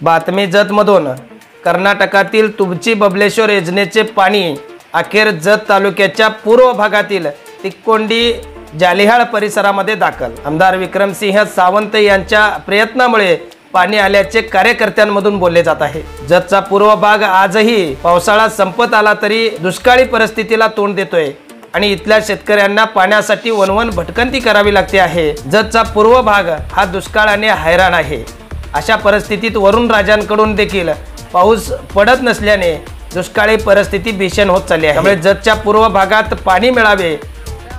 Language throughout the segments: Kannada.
बातमी जतमधून कर्नाटकातील तुबची बबलेश्वर योजनेचे पाणी अखेर जत तालुक्याच्या पूर्व भागातील तिक्कोंडी जालिहाळ परिसरामध्ये दाखल। आमदार विक्रमसिंह सावंत यांच्या प्रयत्नामुळे पाणी आल्याचे कार्यकर्त्यांमधून बोलले जात आहे। जतचा पूर्व भाग आजही पावसाळा संपत आला तरी दुष्काळी परिस्थितीला तोंड देतोय आणि इथल्या शेतकऱ्यांना पाण्यासाठी वनवन भटकंती करावी लागते आहे। जतचा पूर्व भाग हा दुष्काळाने हैराण आहे। अशा परिस्थितीत वरुण राजांकडून देखील पाऊस पडत नसल्याने दुष्काळी परिस्थिती भीषण होत चालली आहे। त्यामुळे जतच्या पूर्व भागात पाणी मिळावे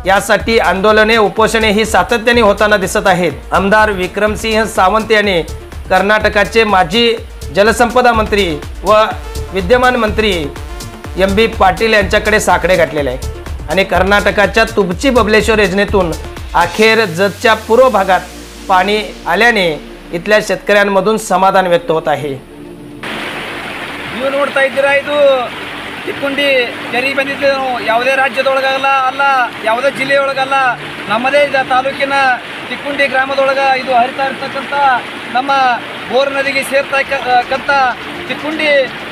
यासाठी आंदोलने उपोषणे ही सातत्याने होताना दिसत आहेत। आमदार विक्रमसिंह सावंत यांनी कर्नाटकाचे माजी जलसंपदा मंत्री व विद्यमान मंत्री एम.बी. पाटील यांच्याकडे साकडे घातलेले आहे आणि कर्नाटकाच्या तुबची बबलेश्वर योजनेतून अखेर जतच्या पूर्व भागात पाणी आल्याने इथल्या शेतकऱ्यांमधून समाधान व्यक्त होत आहे। ನೀವು ನೋಡ್ತಾ ಇದ್ದೀರಾ, ಇದು ತಿಕ್ಕೋಂಡಿ ಕೆರೆ ಬಂದಿದ್ದು ಯಾವುದೇ ರಾಜ್ಯದೊಳಗಲ್ಲ ಅಲ್ಲ, ಯಾವುದೇ ಜಿಲ್ಲೆಯೊಳಗಲ್ಲ, ನಮ್ಮದೇ ತಾಲೂಕಿನ ತಿಕ್ಕೋಂಡಿ ಗ್ರಾಮದೊಳಗೆ ಇದು ಹರಿತಾ ಇರ್ತಕ್ಕಂಥ ನಮ್ಮ ಬೋರ್ ನದಿಗೆ ಸೇರ್ತಕ್ಕಂಥ ತಿಕ್ಕೋಂಡಿ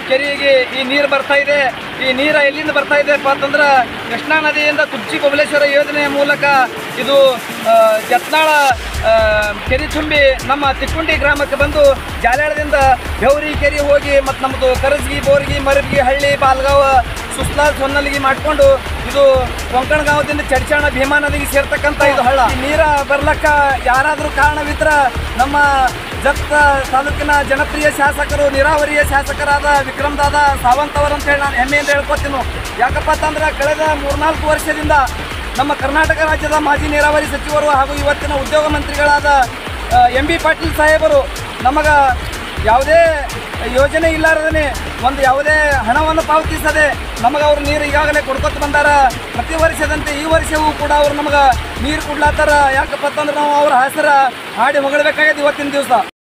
ಕೆರೆಗೆ ಈ ನೀರು ಬರ್ತಾ ಇದೆ। ಈ ನೀರು ಎಲ್ಲಿಂದ ಬರ್ತಾ ಇದೆಪ್ಪ ಅಂತಂದ್ರೆ ಕೃಷ್ಣಾ ನದಿಯಿಂದ ತುಬಚಿ ಬಬಲೇಶ್ವರ ಯೋಜನೆಯ ಮೂಲಕ ಇದು ಜತ್ನಾಳ ಕೆರೆ ತುಂಬಿ ನಮ್ಮ ತಿಕ್ಕೋಂಡಿ ಗ್ರಾಮಕ್ಕೆ ಬಂದು ಜಾಲಿಹಾಳದಿಂದ ಬೆವರಿ ಕೆರೆ ಹೋಗಿ ಮತ್ತು ನಮ್ಮದು ಕರಜಗಿ, ಬೋರ್ಗಿ, ಮರಬ್ಗಿ, ಹಳ್ಳಿ, ಬಾಲ್ಗಾವ, ಸುಸ್ಲಾ, ಸೊನ್ನಲ್ಗಿ ಮಾಡಿಕೊಂಡು ಇದು ಕೊಂಕಣಗಾಂವದಿಂದ ಚಡ್ಚಾಣ ಭೀಮಾ ನದಿಗೆ ಸೇರ್ತಕ್ಕಂಥ ಇದು ಹಳ್ಳ। ಈ ನೀರ ಬರ್ಲಕ್ಕ ಯಾರಾದರೂ ಕಾರಣವಿದ್ರೆ ನಮ್ಮ ಜತ್ ತಾಲೂಕಿನ ಜನಪ್ರಿಯ ಶಾಸಕರು, ನೀರಾವರಿಯ ಶಾಸಕರಾದ ವಿಕ್ರಮದಾದ ಸಾವಂತ್ ಅವರಂತ ಹೇಳಿ ನಾನು ಹೆಮ್ಮೆಯಿಂದ ಹೇಳ್ಕೊತೀನಿ। ಯಾಕಪ್ಪ ಅಂತಂದ್ರೆ ಕಳೆದ 3-4 ವರ್ಷದಿಂದ ನಮ್ಮ ಕರ್ನಾಟಕ ರಾಜ್ಯದ ಮಾಜಿ ನೀರಾವರಿ ಸಚಿವರು ಹಾಗೂ ಇವತ್ತಿನ ಉದ್ಯೋಗ ಮಂತ್ರಿಗಳಾದ ಎಂ.ಬಿ. ಪಾಟೀಲ್ ಸಾಹೇಬರು ನಮಗೆ ಯಾವುದೇ ಯೋಜನೆ ಇಲ್ಲಾರದೇ ಒಂದು ಯಾವುದೇ ಹಣವನ್ನು ಪಾವತಿಸದೆ ನಮಗೆ ಅವರು ನೀರು ಈಗಾಗಲೇ ಕೊಡ್ಕೊತ ಬಂದಾರ। ಪ್ರತಿ ವರ್ಷದಂತೆ ಈ ವರ್ಷವೂ ಕೂಡ ಅವರು ನಮಗೆ ನೀರು ಕೊಡ್ಲಾತ್ತಾರ। ಯಾಕಪ್ಪ ಅಂತಂದ್ರೆ ನಾವು ಅವ್ರ ಹೆಸರು ಹಾಡಿ ಹೊಗಳಬೇಕಾಗಿದೆ ಇವತ್ತಿನ ದಿವಸ।